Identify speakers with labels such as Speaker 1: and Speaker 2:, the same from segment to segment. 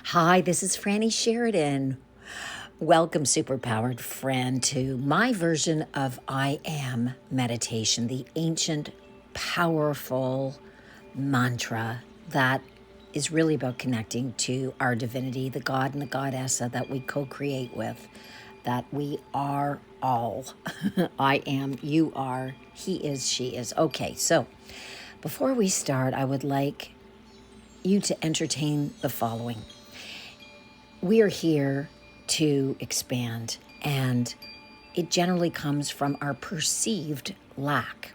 Speaker 1: Hi, this is Frannie Sheridan. Welcome, superpowered friend, to my version of I Am meditation, the ancient, powerful mantra that is really about connecting to our divinity, the God and the Goddess that we co create with, that we are all. I am, you are, he is, she is. Okay, so before we start, I would like you to entertain the following. We are here to expand, and it generally comes from our perceived lack.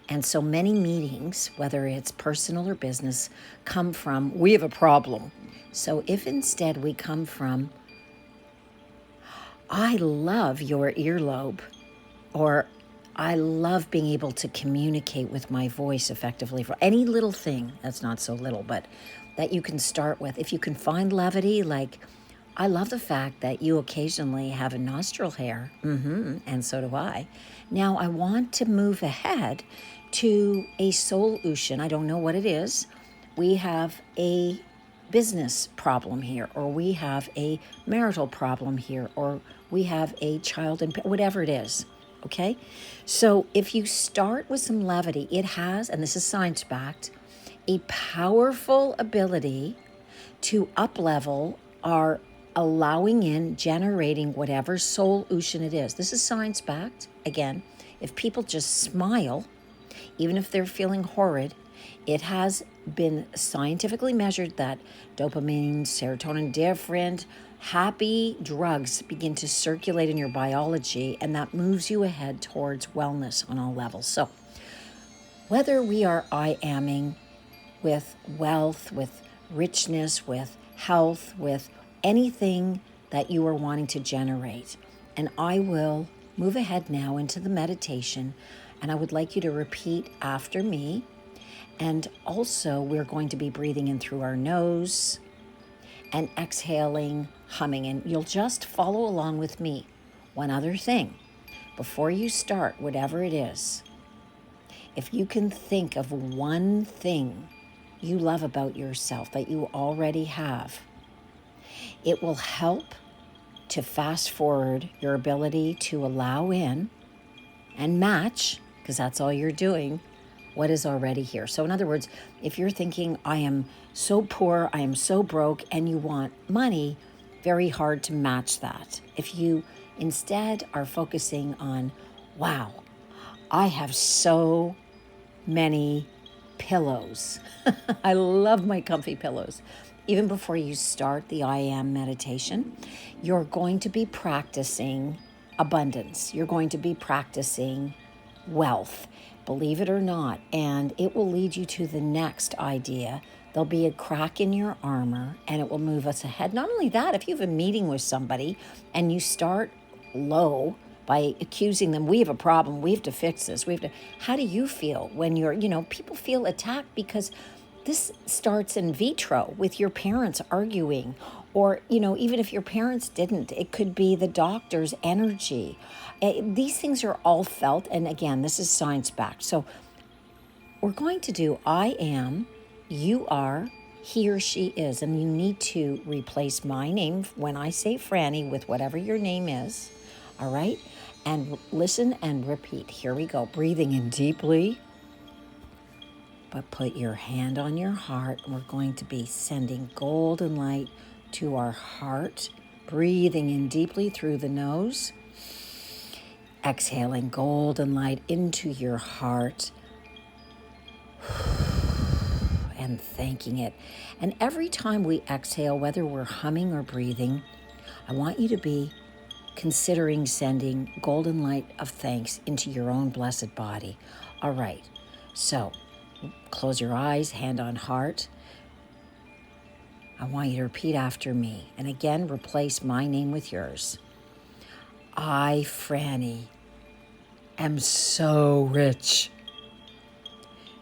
Speaker 1: And so many meetings, whether it's personal or business, come from, we have a problem. So if instead we come from, I love your earlobe, or I love being able to communicate with my voice effectively for any little thing, that's not so little, but that you can start with. If you can find levity, like, I love the fact that you occasionally have a nostril hair, and so do I. Now I want to move ahead to a solution. I don't know what it is. We have a business problem here, or we have a marital problem here, or we have a child and whatever it is. Okay? So if you start with some levity, it has, and this is science backed, a powerful ability to up-level our allowing in, generating whatever solution it is. This is science backed. Again, if people just smile, even if they're feeling horrid, it has been scientifically measured that dopamine, serotonin, different happy drugs begin to circulate in your biology, and that moves you ahead towards wellness on all levels. So whether we are I-aming with wealth, with richness, with health, with anything that you are wanting to generate. And I will move ahead now into the meditation, and I would like you to repeat after me. And also, we're going to be breathing in through our nose and exhaling, humming, and you'll just follow along with me. One other thing, before you start, whatever it is, if you can think of one thing you love about yourself that you already have, it will help to fast forward your ability to allow in and match, because that's all you're doing, what is already here. So in other words, if you're thinking, I am so poor, I am so broke, and you want money, very hard to match that. If you instead are focusing on, wow, I have so many pillows. I love my comfy pillows. Even before you start the I Am meditation, you're going to be practicing abundance. You're going to be practicing wealth, believe it or not, and it will lead you to the next idea. There'll be a crack in your armor, and it will move us ahead. Not only that, if you have a meeting with somebody and you start low by accusing them, we have a problem, we have to fix this, how do you feel when people feel attacked because this starts in vitro with your parents arguing, or, even if your parents didn't, it could be the doctor's energy. These things are all felt. And again, this is science backed. So we're going to do I am, you are, he or she is. And you need to replace my name when I say Frannie with whatever your name is. All right. And listen and repeat. Here we go. Breathing in deeply. But put your hand on your heart. We're going to be sending golden light to our heart. Breathing in deeply through the nose. Exhaling golden light into your heart. And thanking it. And every time we exhale, whether we're humming or breathing, I want you to be considering sending golden light of thanks into your own blessed body. All right. So close your eyes, hand on heart. I want you to repeat after me. And again, replace my name with yours. I, Frannie, am so rich.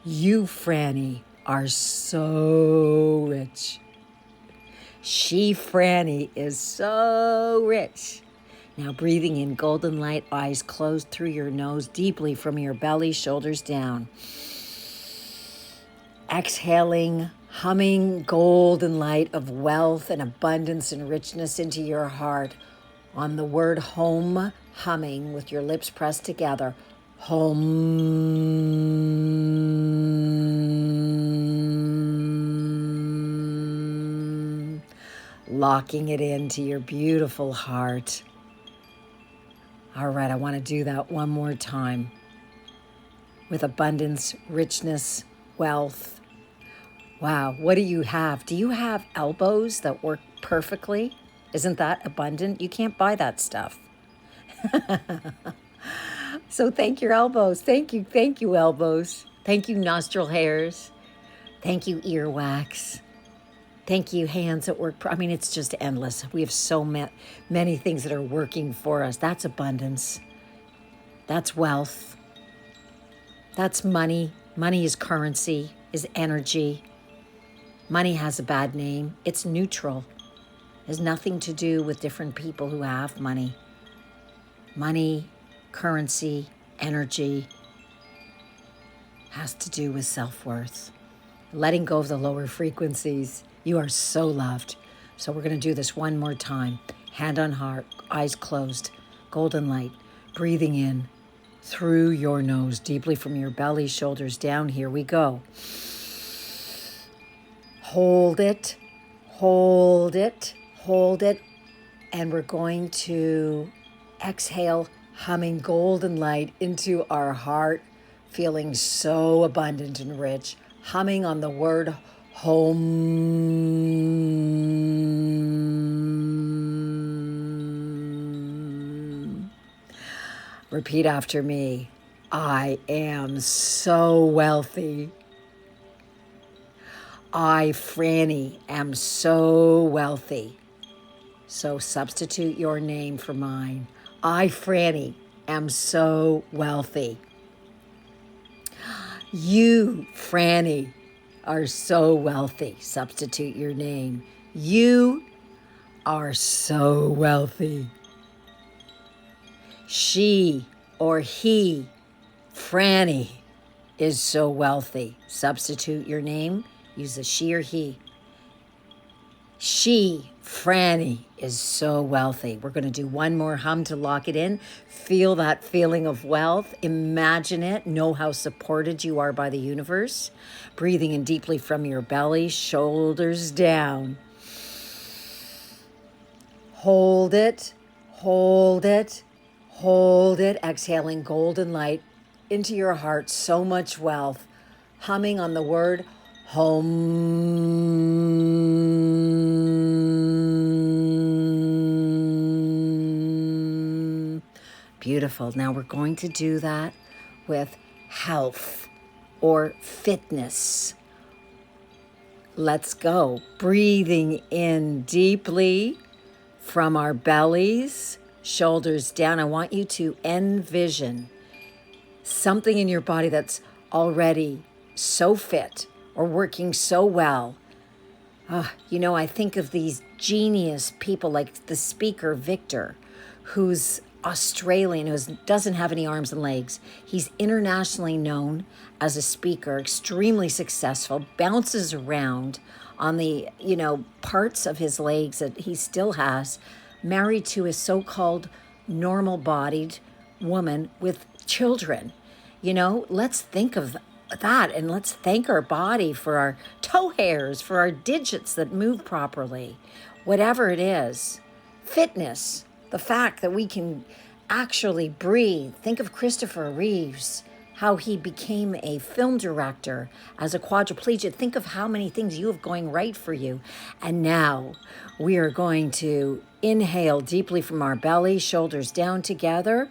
Speaker 1: You, Frannie, are so rich. She, Frannie, is so rich. Now breathing in golden light, eyes closed through your nose, deeply from your belly, shoulders down. Exhaling, humming golden light of wealth and abundance and richness into your heart on the word home, humming with your lips pressed together. Home. Locking it into your beautiful heart. All right, I want to do that one more time. With abundance, richness, wealth. Wow, what do you have? Do you have elbows that work perfectly? Isn't that abundant? You can't buy that stuff. So thank your elbows. Thank you, elbows. Thank you, nostril hairs. Thank you, earwax. Thank you, hands that work. I mean, it's just endless. We have so many things that are working for us. That's abundance. That's wealth. That's money. Money is currency, is energy. Money has a bad name. It's neutral. It has nothing to do with different people who have money. Money, currency, energy has to do with self-worth. Letting go of the lower frequencies. You are so loved. So we're going to do this one more time. Hand on heart, eyes closed, golden light, breathing in through your nose, deeply from your belly, shoulders down. Here we go. Hold it, hold it, hold it. And we're going to exhale, humming golden light into our heart, feeling so abundant and rich, humming on the word home. Repeat after me. I am so wealthy. I, Frannie, am so wealthy. So substitute your name for mine. I, Frannie, am so wealthy. You, Frannie, are so wealthy. Substitute your name. You are so wealthy. She or he, Frannie, is so wealthy. Substitute your name. Use a she or he. She, Frannie, is so wealthy. We're going to do one more hum to lock it in. Feel that feeling of wealth. Imagine it. Know how supported you are by the universe. Breathing in deeply from your belly, shoulders down. Hold it, hold it, hold it. Exhaling golden light into your heart. So much wealth. Humming on the word home. Beautiful. Now we're going to do that with health or fitness. Let's go. Breathing in deeply from our bellies, shoulders down. I want you to envision something in your body that's already so fit or working so well. I think of these genius people like the speaker Victor, who's Australian, who doesn't have any arms and legs. He's internationally known as a speaker, extremely successful, bounces around on the, parts of his legs that he still has, married to a so-called normal-bodied woman with children. Let's think of that, and let's thank our body for our toe hairs, for our digits that move properly, whatever it is. Fitness, the fact that we can actually breathe. Think of Christopher Reeves, how he became a film director as a quadriplegic. Think of how many things you have going right for you. And now we are going to inhale deeply from our belly, shoulders down together.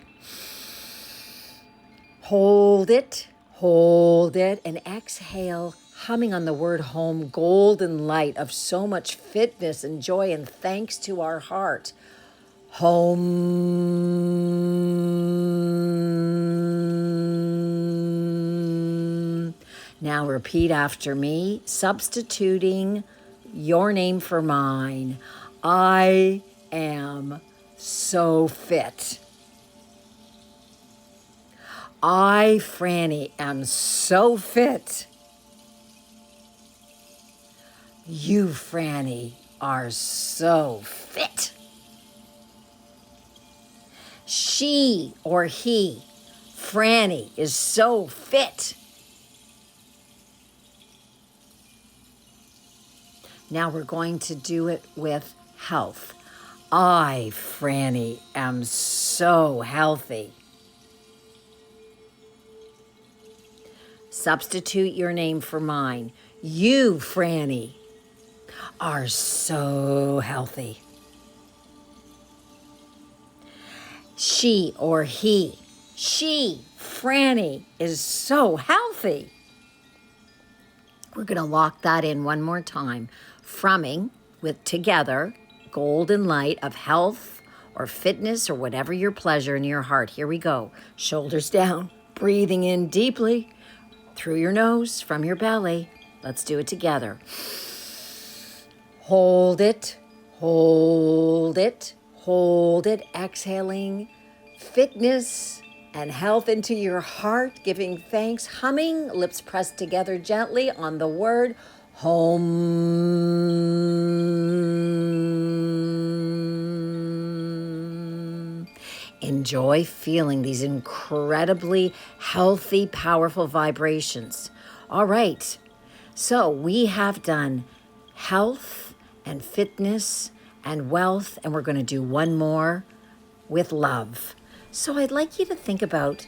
Speaker 1: Hold it, and exhale, humming on the word home, golden light of so much fitness and joy and thanks to our heart. Home. Now repeat after me, substituting your name for mine. I am so fit. I, Frannie, am so fit. You, Frannie, are so fit. She or he, Frannie, is so fit. Now we're going to do it with health. I, Frannie, am so healthy. Substitute your name for mine. You, Frannie, are so healthy. She or he, Frannie, is so healthy. We're going to lock that in one more time. Frumming with together, golden light of health or fitness or whatever your pleasure in your heart. Here we go. Shoulders down, breathing in deeply through your nose, from your belly. Let's do it together. Hold it, hold it, hold it. Exhaling fitness and health into your heart, giving thanks, humming, lips pressed together gently on the word home. Enjoy feeling these incredibly healthy, powerful vibrations. All right, so we have done health and fitness and wealth, and we're going to do one more with love. So I'd like you to think about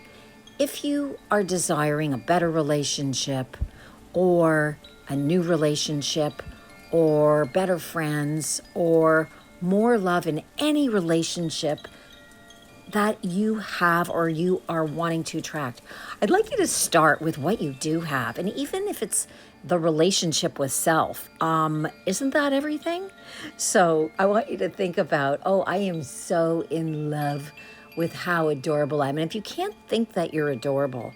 Speaker 1: if you are desiring a better relationship or a new relationship or better friends or more love in any relationship that you have or you are wanting to attract. I'd like you to start with what you do have. And even if it's the relationship with self, isn't that everything? So I want you to think about, oh, I am so in love with how adorable I am. And if you can't think that you're adorable,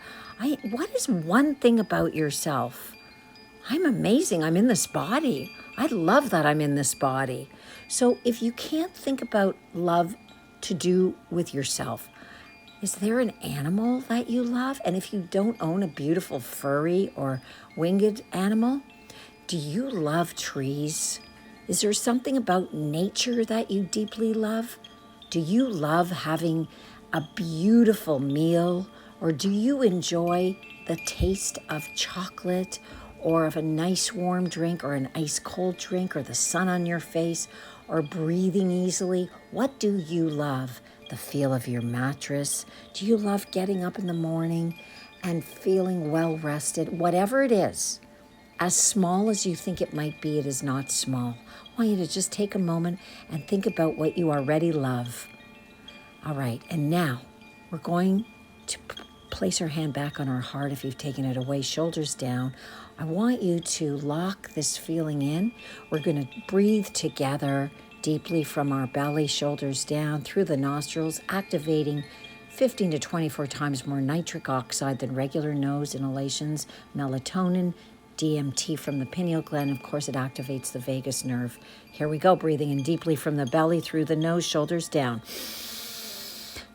Speaker 1: what is one thing about yourself? I'm amazing. I'm in this body. I love that I'm in this body. So if you can't think about love to do with yourself, is there an animal that you love? And if you don't own a beautiful furry or winged animal, do you love trees? Is there something about nature that you deeply love? Do you love having a beautiful meal? Or do you enjoy the taste of chocolate or of a nice warm drink or an ice cold drink or the sun on your face or breathing easily? What do you love? The feel of your mattress? Do you love getting up in the morning and feeling well rested? Whatever it is, as small as you think it might be, it is not small. I want you to just take a moment and think about what you already love. All right, and now we're going to place our hand back on our heart if you've taken it away, shoulders down. I want you to lock this feeling in. We're going to breathe together deeply from our belly, shoulders down, through the nostrils, activating 15 to 24 times more nitric oxide than regular nose inhalations, melatonin, DMT from the pineal gland. Of course, it activates the vagus nerve. Here we go, breathing in deeply from the belly, through the nose, shoulders down.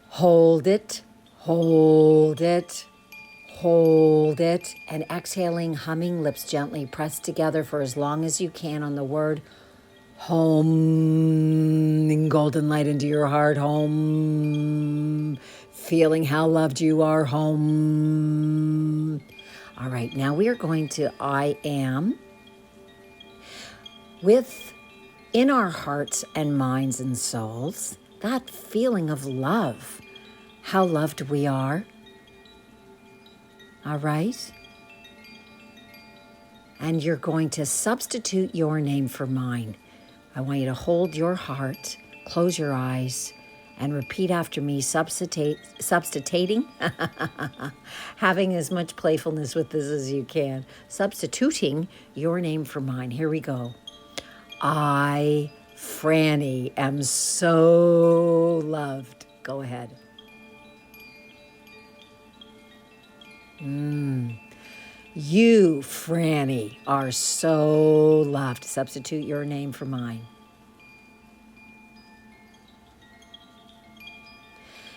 Speaker 1: Hold it, hold it, hold it. And exhaling, humming, lips gently pressed together for as long as you can on the word home, in golden light into your heart, home, feeling how loved you are, home. All right, now we are going to I am within our hearts and minds and souls, that feeling of love, how loved we are. All right? And you're going to substitute your name for mine. I want you to hold your heart, close your eyes, and repeat after me, substituting, having as much playfulness with this as you can, substituting your name for mine. Here we go. I, Frannie, am so loved. Go ahead. You, Frannie, are so loved. Substitute your name for mine.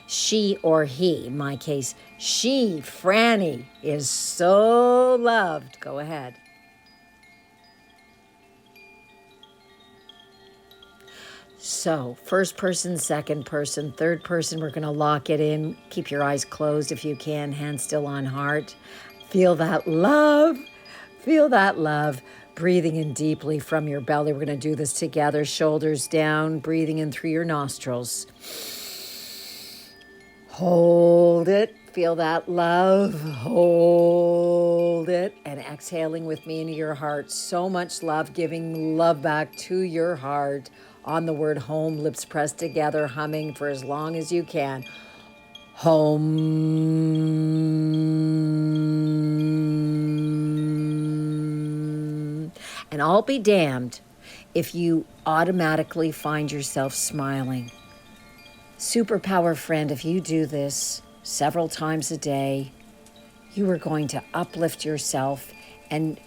Speaker 1: She or he, in my case, she, Frannie, is so loved. Go ahead. So first person, second person, third person, we're going to lock it in. Keep your eyes closed if you can, hands still on heart. Feel that love. Feel that love. Breathing in deeply from your belly. We're going to do this together. Shoulders down, breathing in through your nostrils. Hold it. Feel that love. Hold it. And exhaling with me into your heart. So much love, giving love back to your heart. On the word home, lips pressed together, humming for as long as you can. Home. And I'll be damned if you automatically find yourself smiling. Superpower friend, if you do this several times a day, you are going to uplift yourself and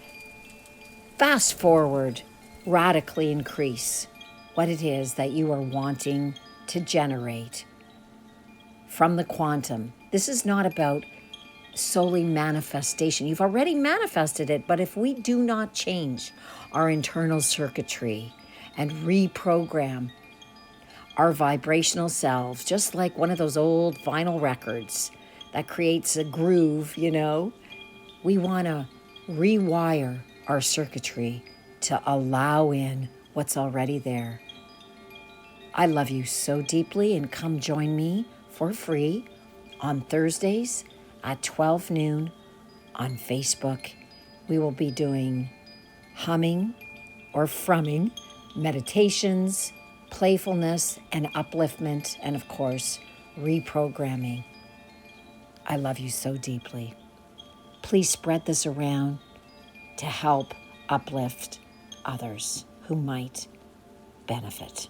Speaker 1: fast forward, radically increase what it is that you are wanting to generate from the quantum. This is not about solely manifestation. You've already manifested it, but if we do not change our internal circuitry and reprogram our vibrational selves, just like one of those old vinyl records that creates a groove, we want to rewire our circuitry to allow in what's already there. I love you so deeply, and come join me for free on Thursdays at 12 noon on Facebook. We will be doing humming or frumming, meditations, playfulness and upliftment, and of course, reprogramming. I love you so deeply. Please spread this around to help uplift others who might benefit.